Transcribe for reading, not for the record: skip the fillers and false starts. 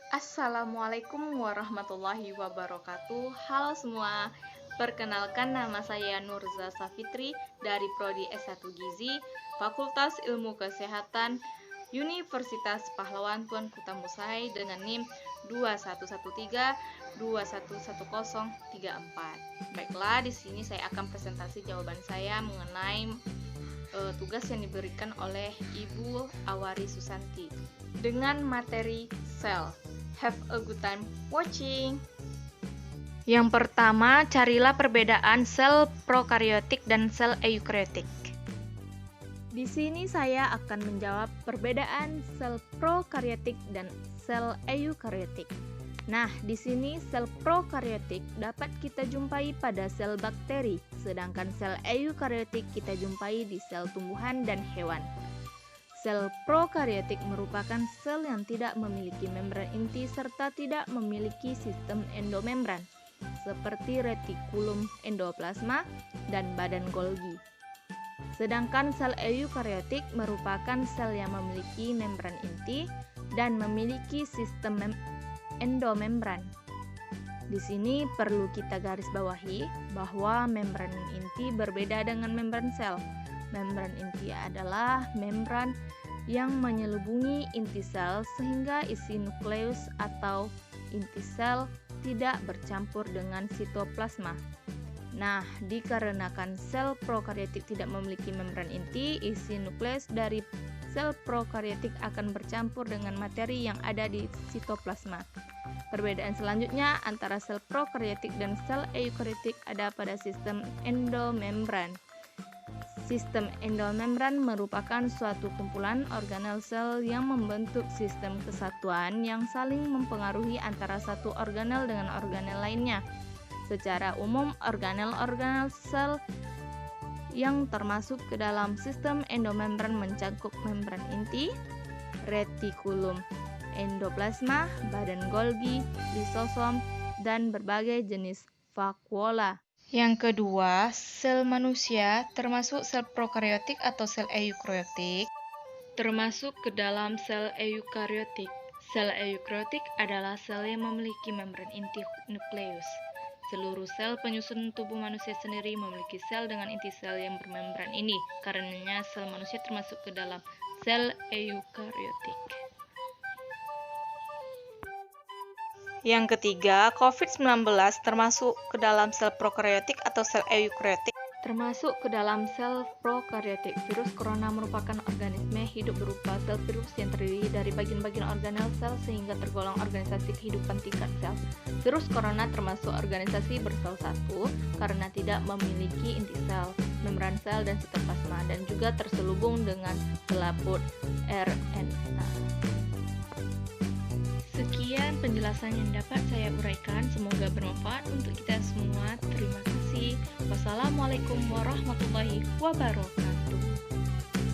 Assalamualaikum warahmatullahi wabarakatuh. Halo semua, perkenalkan nama saya Nurza Safitri dari Prodi S1 Gizi, Fakultas Ilmu Kesehatan, Universitas Pahlawan Tuan Kuta Musai dengan NIM 2113-211034. Baiklah, di sini saya akan presentasi jawaban saya mengenai tugas yang diberikan oleh Ibu Awari Susanti dengan materi sel. Have a good time watching. Yang pertama, carilah perbedaan sel prokariotik dan sel eukariotik. Di sini saya akan menjawab perbedaan sel prokariotik dan sel eukariotik. Nah, di sini sel prokariotik dapat kita jumpai pada sel bakteri, sedangkan sel eukariotik kita jumpai di sel tumbuhan dan hewan. Sel prokariotik merupakan sel yang tidak memiliki membran inti serta tidak memiliki sistem endomembran, seperti retikulum endoplasma dan badan Golgi. Sedangkan sel eukariotik merupakan sel yang memiliki membran inti dan memiliki sistem endomembran. Di sini perlu kita garis bawahi bahwa membran inti berbeda dengan membran sel. Membran inti adalah membran yang menyelubungi inti sel sehingga isi nukleus atau inti sel tidak bercampur dengan sitoplasma. Nah, dikarenakan sel prokariotik tidak memiliki membran inti, isi nukleus dari sel prokariotik akan bercampur dengan materi yang ada di sitoplasma. Perbedaan selanjutnya antara sel prokariotik dan sel eukariotik ada pada sistem endomembran. Sistem endomembran merupakan suatu kumpulan organel sel yang membentuk sistem kesatuan yang saling mempengaruhi antara satu organel dengan organel lainnya. Secara umum, organel-organel sel yang termasuk ke dalam sistem endomembran mencakup membran inti, retikulum endoplasma, badan Golgi, lisosom, dan berbagai jenis vakuola. Yang kedua, sel manusia termasuk sel prokariotik atau sel eukariotik termasuk ke dalam sel eukariotik. Sel eukariotik adalah sel yang memiliki membran inti nukleus. Seluruh sel penyusun tubuh manusia sendiri memiliki sel dengan inti sel yang bermembran ini. Karenanya sel manusia termasuk ke dalam sel eukariotik. Yang ketiga, COVID-19 termasuk ke dalam sel prokariotik atau sel eukariotik. Termasuk ke dalam sel prokariotik. Virus corona merupakan organisme hidup berupa sel virus yang terdiri dari bagian-bagian organel sel sehingga tergolong organisasi kehidupan tingkat sel. Virus corona termasuk organisasi bersel satu karena tidak memiliki inti sel, membran sel, dan sitoplasma, dan juga terselubung dengan selaput RNA. Sekian penjelasan yang dapat saya uraikan, semoga bermanfaat untuk kita semua. Terima kasih. Wassalamualaikum warahmatullahi wabarakatuh.